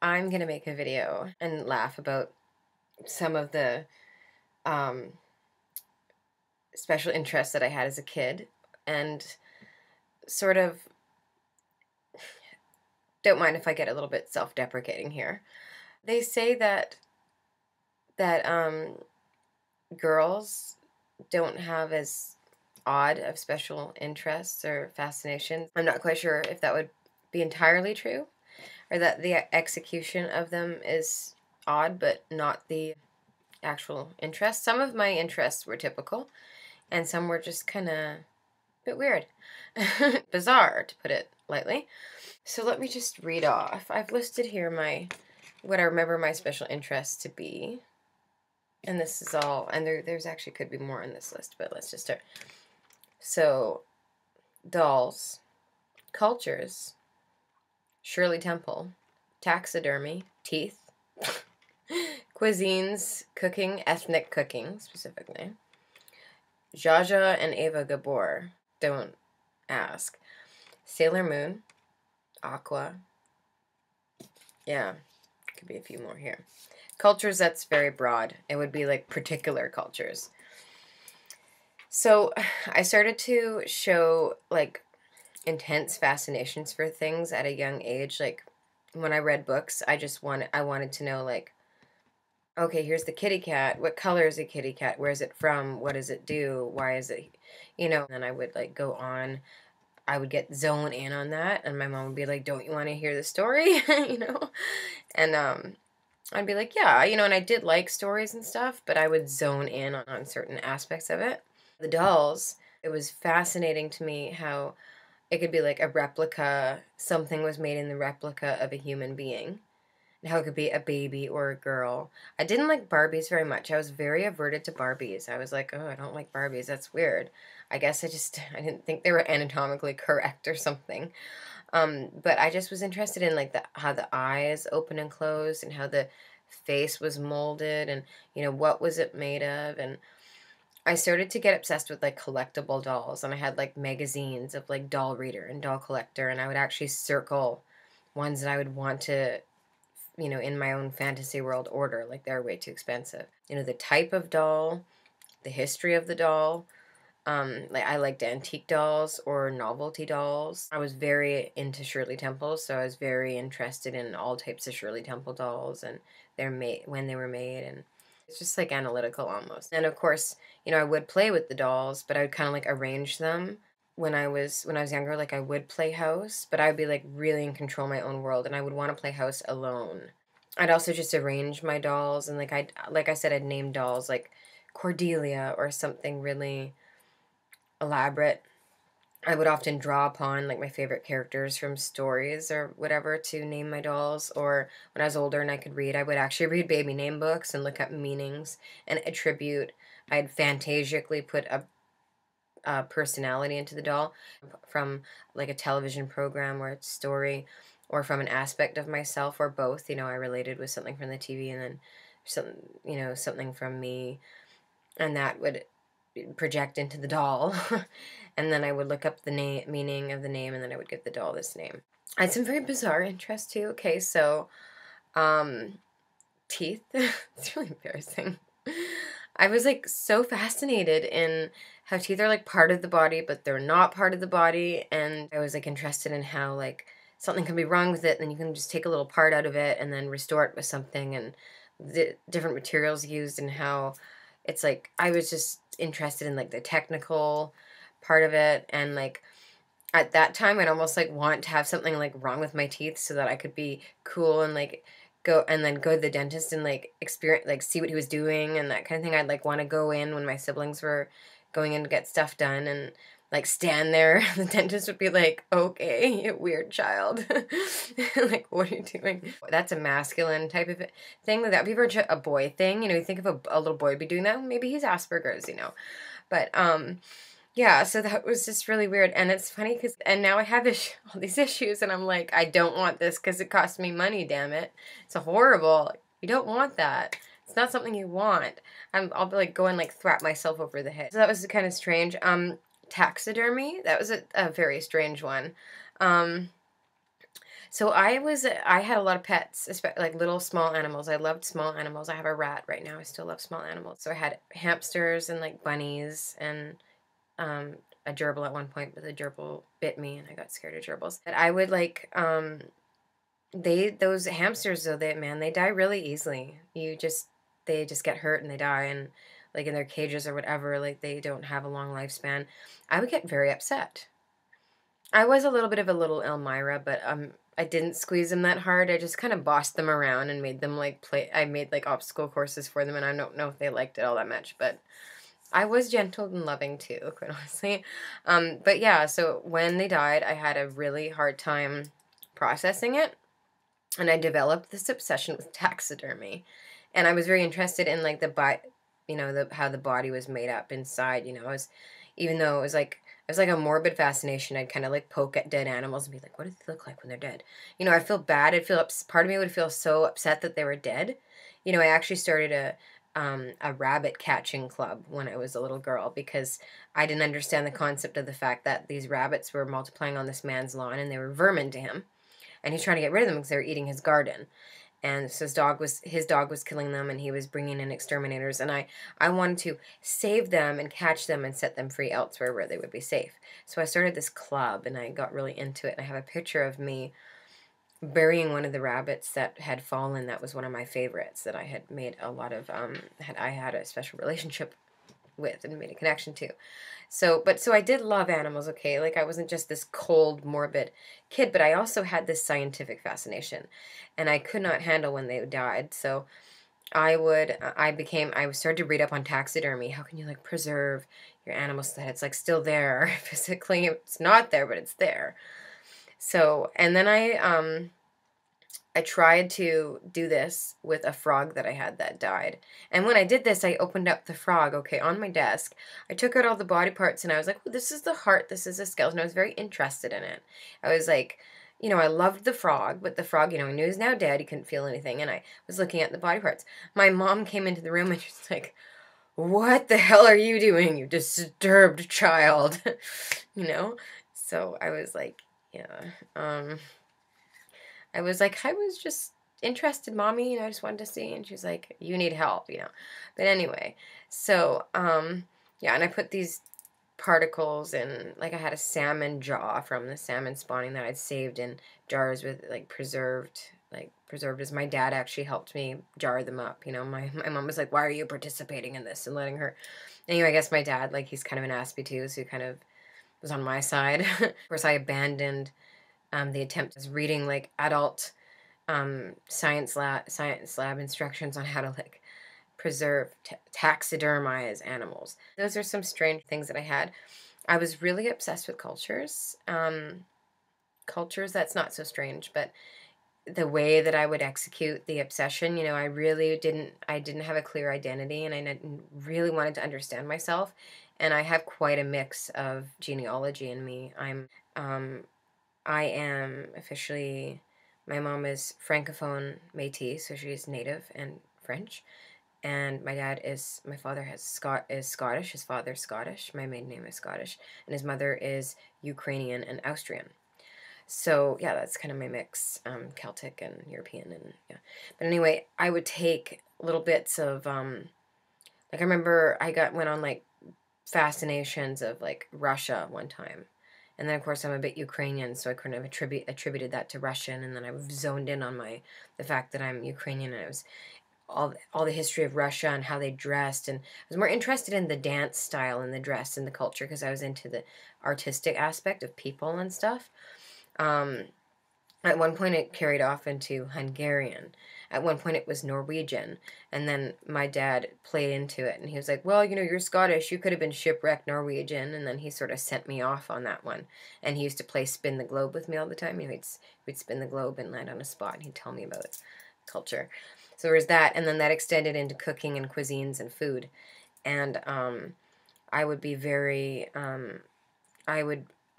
I'm gonna make a video and laugh about some of the um, special interests that I had as a kid, and sort of don't mind if I get a little bit self-deprecating here. They say that girls don't have as odd of special interests or fascinations. I'm not quite sure if that would be entirely true, or that the execution of them is odd, but not the actual interest. Some of my interests were typical, and some were just kind of a bit weird. Bizarre, to put it lightly. So let me just read off. I've listed here what I remember my special interests to be. And this is all, and there's actually could be more on this list, but let's just start. So, dolls, cultures, Shirley Temple, taxidermy, teeth, cuisines, cooking, ethnic cooking specifically, Jaja and Ava Gabor, don't ask, Sailor Moon, Aqua, yeah, could be a few more here. Cultures, that's very broad. It would be like particular cultures. So I started to show like intense fascinations for things at a young age. Like when I read books, I wanted to know, like, okay, here's the kitty cat. What color is a kitty cat? Where is it from? What does it do? Why is it, and then I would like go on. I would get zone in on that, and my mom would be like, "Don't you want to hear the story?" And I'd be like, "Yeah," and I did like stories and stuff, but I would zone in on certain aspects of it. The dolls, it was fascinating to me how it could be like a replica, something was made in the replica of a human being. And how it could be a baby or a girl. I didn't like Barbies very much. I was very averted to Barbies. I was like, oh, I don't like Barbies. That's weird. I guess I didn't think they were anatomically correct or something. But I just was interested in like how the eyes open and closed, and how the face was molded, and what was it made of. And I started to get obsessed with like collectible dolls, and I had like magazines of like Doll Reader and Doll Collector, and I would actually circle ones that I would want to, in my own fantasy world order, like they're way too expensive. The type of doll, the history of the doll. Like I liked antique dolls or novelty dolls. I was very into Shirley Temple, so I was very interested in all types of Shirley Temple dolls and when they were made, and it's just like analytical almost. And of course, I would play with the dolls, but I would kind of like arrange them. When I was younger, like I would play house, but I would be like really in control of my own world, and I would want to play house alone. I'd also just arrange my dolls, and like I said, I'd name dolls like Cordelia or something really elaborate. I would often draw upon like my favorite characters from stories or whatever to name my dolls. Or when I was older and I could read, I would actually read baby name books and look up meanings and attribute. I'd fantasically put a personality into the doll from like a television program or a story, or from an aspect of myself, or both. I related with something from the TV, and then something from me, and that would project into the doll. And then I would look up the meaning of the name, and then I would give the doll this name. I had some very bizarre interests too. Okay, so teeth. It's really embarrassing. I was like so fascinated in how teeth are like part of the body, but they're not part of the body. And I was like interested in how like something can be wrong with it, and then you can just take a little part out of it and then restore it with something, and the different materials used, and how it's like I was just interested in like the technical part of it. And like at that time I'd almost like want to have something like wrong with my teeth so that I could be cool and like go to the dentist and like experience, like see what he was doing and that kind of thing. I'd like want to go in when my siblings were going in to get stuff done, and like stand there. The dentist would be like, okay, you weird child. Like, what are you doing? That's a masculine type of thing. That would be for a boy thing. You think if a little boy would be doing that, maybe he's Asperger's. But yeah, so that was just really weird. And it's funny and now I have all these issues, and I'm like, I don't want this because it costs me money, damn it. It's horrible. You don't want that. It's not something you want. I'll be like go and like thwap myself over the head. So that was kind of strange. Taxidermy, that was a very strange one. So I had a lot of pets, like little small animals. I loved small animals. I have a rat right now. I still love small animals. So I had hamsters and like bunnies and um, a gerbil at one point, but the gerbil bit me and I got scared of gerbils. But I would like those hamsters though, they die really easily. They just get hurt and they die, and like in their cages or whatever, like they don't have a long lifespan. I would get very upset. I was a little bit of a little Elmira, but I didn't squeeze them that hard. I just kind of bossed them around and made them like play. I made like obstacle courses for them, and I don't know if they liked it all that much, but I was gentle and loving too, quite honestly. But yeah, so when they died, I had a really hard time processing it, and I developed this obsession with taxidermy, and I was very interested in like the how the body was made up inside. Even though it was like a morbid fascination. I'd kind of like poke at dead animals and be like, what do they look like when they're dead? I feel bad. Part of me would feel so upset that they were dead. I actually started a rabbit catching club when I was a little girl because I didn't understand the concept of the fact that these rabbits were multiplying on this man's lawn and they were vermin to him, and he's trying to get rid of them because they were eating his garden. And so his dog was killing them, and he was bringing in exterminators, and I wanted to save them and catch them and set them free elsewhere where they would be safe. So I started this club, and I got really into it. And I have a picture of me burying one of the rabbits that had fallen. That was one of my favorites that I had made a lot of I had a special relationship with and made a connection to. So I did love animals, okay? Like I wasn't just this cold, morbid kid, but I also had this scientific fascination, and I could not handle when they died. So I started to read up on taxidermy. How can you like preserve your animal so that it's like still there physically? It's not there, but it's there. So, and then I tried to do this with a frog that I had that died. And when I did this, I opened up the frog, okay, on my desk. I took out all the body parts and I was like, well, this is the heart, this is the skeleton. I was very interested in it. I was like, I loved the frog, but the frog, I knew he was now dead. He couldn't feel anything. And I was looking at the body parts. My mom came into the room and she's like, what the hell are you doing, you disturbed child? So I was like, yeah, I was just interested, mommy, I just wanted to see. And she's like, you need help. But anyway, so, yeah, and I put these particles in, like I had a salmon jaw from the salmon spawning that I'd saved in jars with, like, preserved as my dad actually helped me jar them up. My mom was like, why are you participating in this and letting her. Anyway, I guess my dad, like, he's kind of an Aspie too, so he kind of was on my side. Of course, I abandoned the attempt was reading like adult science lab instructions on how to like preserve taxidermize animals. Those are some strange things that I had. I was really obsessed with cultures. Cultures, that's not so strange, but the way that I would execute the obsession, I really didn't have a clear identity, and I really wanted to understand myself. And I have quite a mix of genealogy in me. I am officially, my mom is Francophone Métis, so she's native and French. And my father is Scottish, his father's Scottish, my maiden name is Scottish, and his mother is Ukrainian and Austrian. So, yeah, that's kind of my mix, Celtic and European, and yeah. But anyway, I would take little bits of, like I remember went on like fascinations of like Russia one time. And then, of course, I'm a bit Ukrainian, so I kind of attributed that to Russian. And then I zoned in on the fact that I'm Ukrainian, and it was all the history of Russia and how they dressed. And I was more interested in the dance style and the dress and the culture because I was into the artistic aspect of people and stuff. At one point, it carried off into Hungarian. At one point, it was Norwegian. And then my dad played into it, and he was like, well, you're Scottish. You could have been shipwrecked Norwegian. And then he sort of sent me off on that one. And he used to play spin the globe with me all the time. We'd spin the globe and land on a spot, and he'd tell me about culture. So there was that, and then that extended into cooking and cuisines and food. And I would be very,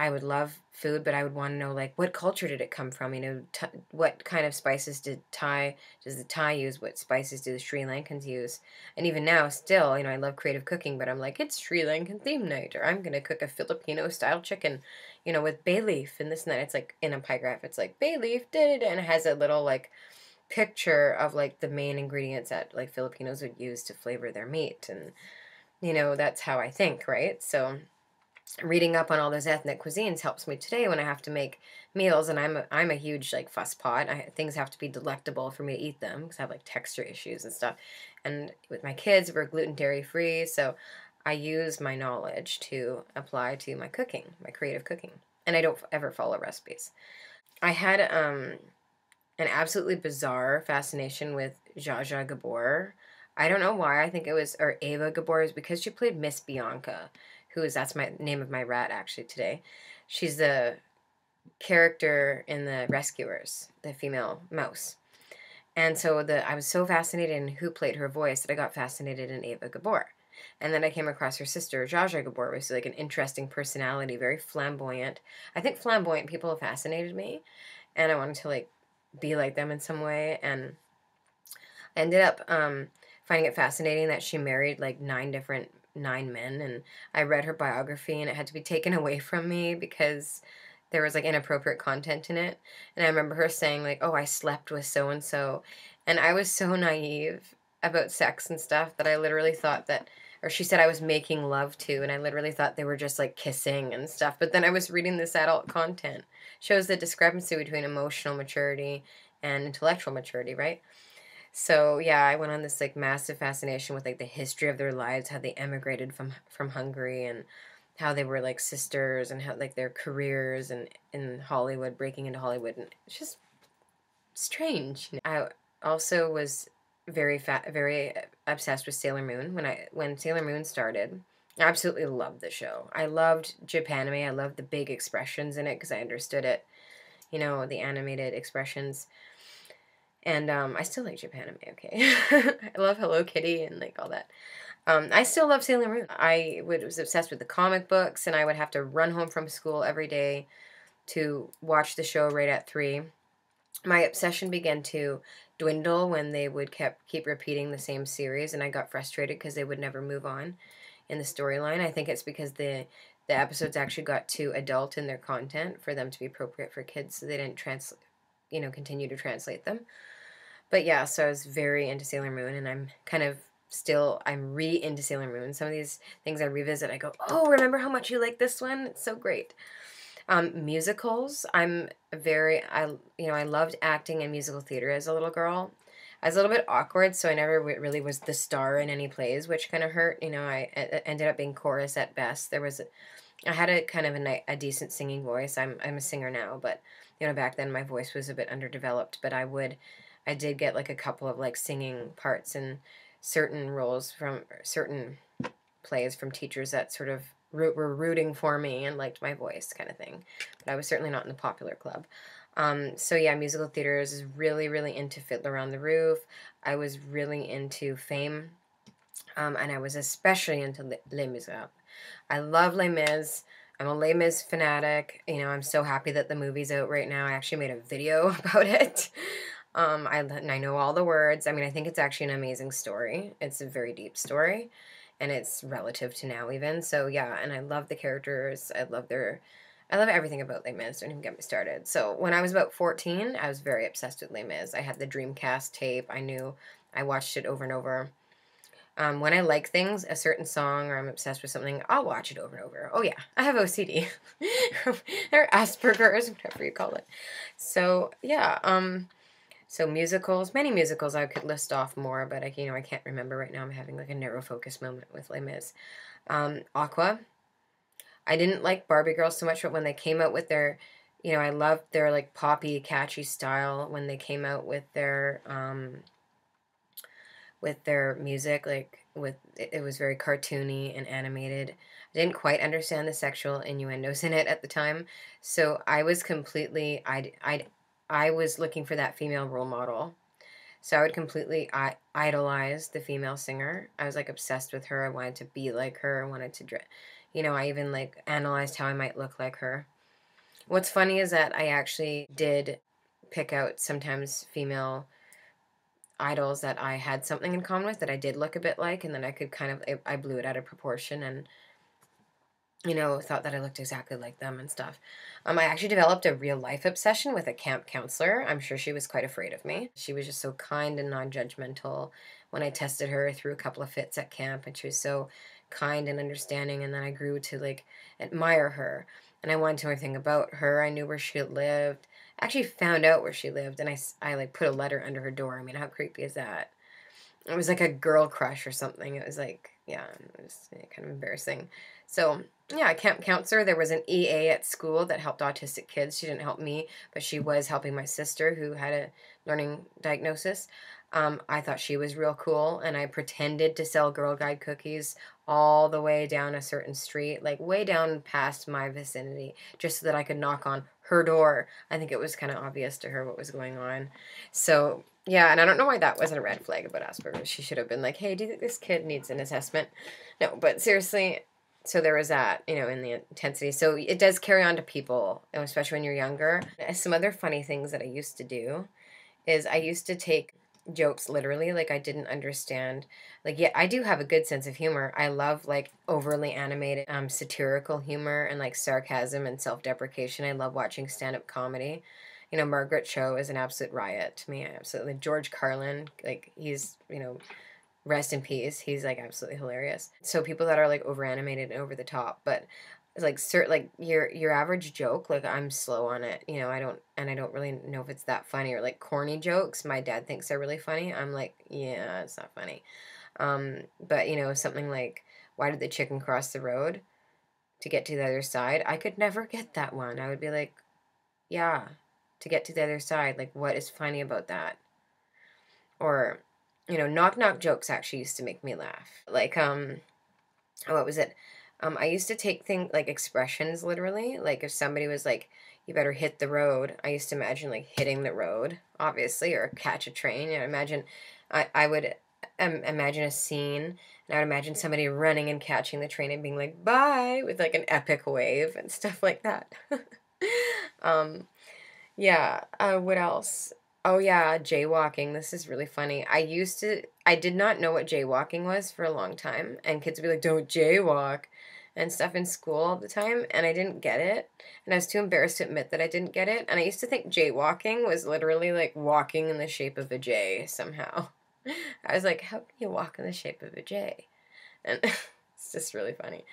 I would love food, but I would want to know, like, what culture did it come from? You know, what kind of spices does the Thai use? What spices do the Sri Lankans use? And even now, still, you know, I love creative cooking, but I'm like, it's Sri Lankan theme night, or I'm going to cook a Filipino style chicken, you know, with bay leaf and this and that. It's like in a pie graph, it's like bay leaf, did, and it has a little, like, picture of, like, the main ingredients that, like, Filipinos would use to flavor their meat. And, you know, that's how I think, right? So reading up on all those ethnic cuisines helps me today when I have to make meals, and I'm a huge, like, fuss pot. Things have to be delectable for me to eat them because I have, like, texture issues and stuff. And with my kids, we're gluten dairy free, so I use my knowledge to apply to my cooking, my creative cooking, and I don't ever follow recipes. I had an absolutely bizarre fascination with Ava Gabor. I don't know why. I think it was, or Ava Gabor, is because she played Miss Bianca, that's my name of my rat actually today. She's the character in The Rescuers, the female mouse. And so I was so fascinated in who played her voice that I got fascinated in Ava Gabor. And then I came across her sister, Jaja Gabor, which is like an interesting personality, very flamboyant. I think flamboyant people have fascinated me, and I wanted to, like, be like them in some way. And I ended up finding it fascinating that she married like 9 men, and I read her biography, and it had to be taken away from me because there was, like, inappropriate content in it. And I remember her saying, like, oh, I slept with so and so, and I was so naive about sex and stuff that I literally thought that, or she said I was making love to, and I literally thought they were just, like, kissing and stuff. But then I was reading this adult content. Shows the discrepancy between emotional maturity and intellectual maturity, right? So yeah, I went on this, like, massive fascination with, like, the history of their lives, how they emigrated from Hungary, and how they were, like, sisters, and how, like, their careers and in Hollywood, breaking into Hollywood, and it's just strange. I also was very obsessed with Sailor Moon when Sailor Moon started. I absolutely loved the show. I loved Japanime. I loved the big expressions in it because I understood it. You know, the animated expressions. And I still like Japanime, okay? I love Hello Kitty and, like, all that. I still love Sailor Moon. Was obsessed with the comic books, and I would have to run home from school every day to watch the show right at 3. My obsession began to dwindle when they would keep repeating the same series, and I got frustrated because they would never move on in the storyline. I think it's because the episodes actually got too adult in their content for them to be appropriate for kids, so they didn't continue to translate them. But yeah, so I was very into Sailor Moon, and I'm into Sailor Moon. Some of these things I revisit, I go, oh, remember how much you like this one? It's so great. Musicals, I loved acting in musical theater as a little girl. I was a little bit awkward, so I never really was the star in any plays, which kind of hurt. You know, I ended up being chorus at best. I had a kind of a decent singing voice. I'm a singer now, but, you know, back then my voice was a bit underdeveloped, but I did get, like, a couple of, like, singing parts in certain roles from certain plays from teachers that sort of were rooting for me and liked my voice, kind of thing. But I was certainly not in the popular club. So yeah, musical theater is really, really into Fiddler on the Roof. I was really into Fame, and I was especially into Les Miserables. I love Les Mis. I'm a Les Mis fanatic. You know, I'm so happy that the movie's out right now. I actually made a video about it. I know all the words. I mean, I think it's actually an amazing story. It's a very deep story, and it's relative to now even. So yeah, and I love the characters. I love everything about Les Mis. Don't even get me started. So when I was about 14, I was very obsessed with Les Mis. I had the Dreamcast tape. I watched it over and over. When I like things, a certain song, or I'm obsessed with something, I'll watch it over and over. Oh yeah, I have OCD. Or Asperger's, whatever you call it. So yeah, so musicals, many musicals I could list off more, but I can't remember right now. I'm having, like, a narrow focus moment with Les Mis. Aqua. I didn't like Barbie Girls so much, but when they came out with their, I loved their, like, poppy, catchy style when they came out with their music. Like, it was very cartoony and animated. I didn't quite understand the sexual innuendos in it at the time, so I was completely, I was looking for that female role model. So I would completely idolize the female singer. I was, like, obsessed with her. I wanted to be like her. I wanted to, You know, I even like analyzed how I might look like her. What's funny is that I actually did pick out sometimes female idols that I had something in common with, that I did look a bit like, and then I could kind of, I blew it out of proportion and, you know, thought that I looked exactly like them and stuff. I actually developed a real life obsession with a camp counselor. I'm sure she was quite afraid of me. She was just so kind and non-judgmental when I tested her through a couple of fits at camp, and she was so kind and understanding, and then I grew to like admire her, and I wanted to know everything about her. I knew where she lived. I actually found out where she lived, and I like put a letter under her door. I mean, how creepy is that? It was like a girl crush or something. It was like, yeah, it was kind of embarrassing. So, yeah, camp counselor. There was an EA at school that helped autistic kids. She didn't help me, but she was helping my sister who had a learning diagnosis. I thought she was real cool, and I pretended to sell Girl Guide cookies all the way down a certain street, like way down past my vicinity, just so that I could knock on her door. I think it was kind of obvious to her what was going on. So, yeah, and I don't know why that wasn't a red flag about Asperger's. She should have been like, hey, do you think this kid needs an assessment? No, but seriously, so there was that, you know, in the intensity. So it does carry on to people, especially when you're younger. Some other funny things that I used to do is I used to take jokes literally, like I didn't understand. Like, yeah, I do have a good sense of humor. I love like overly animated satirical humor and like sarcasm and self-deprecation. I love watching stand-up comedy. You know, Margaret Cho is an absolute riot to me. Absolutely. George Carlin, like he's, you know, rest in peace. He's like absolutely hilarious. So people that are like over animated and over the top, but it's like like your average joke, like I'm slow on it. You know, I don't really know if it's that funny, or like corny jokes. My dad thinks they're really funny. I'm like, yeah, it's not funny. But you know, something like, why did the chicken cross the road to get to the other side? I could never get that one. I would be like, yeah, to get to the other side. Like, what is funny about that? Or, you know, knock knock jokes actually used to make me laugh. Like, what was it? I used to take things like expressions literally. Like if somebody was like, you better hit the road, I used to imagine like hitting the road, obviously, or catch a train. You know, imagine, I would imagine a scene, and I would imagine somebody running and catching the train and being like, bye, with like an epic wave and stuff like that. um, yeah. What else? Oh yeah, jaywalking. This is really funny. I did not know what jaywalking was for a long time, and kids would be like, "Don't jaywalk," and stuff in school all the time, and I didn't get it, and I was too embarrassed to admit that I didn't get it, and I used to think jaywalking was literally like walking in the shape of a J somehow. I was like, "How can you walk in the shape of a J?" And it's just really funny.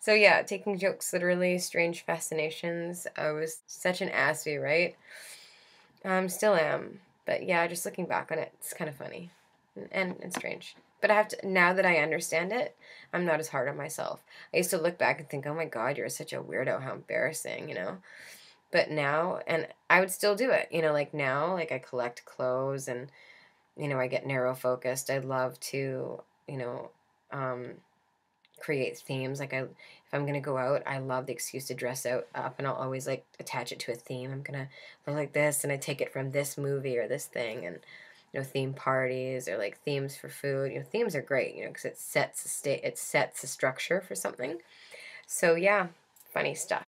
So yeah, taking jokes literally, strange fascinations. I was such an assy, right? Still am. But yeah, just looking back on it, it's kind of funny and strange. But I have to, now that I understand it, I'm not as hard on myself. I used to look back and think, oh my God, you're such a weirdo. How embarrassing, you know? But now, and I would still do it, you know, like now, like I collect clothes and, you know, I get narrow focused. I love to, you know, um, create themes. Like if I'm gonna go out, I love the excuse to dress up, and I'll always like attach it to a theme. I'm gonna look like this, and I take it from this movie or this thing, and you know, theme parties or like themes for food. You know, themes are great, you know, because it sets a structure for something. So yeah, funny stuff.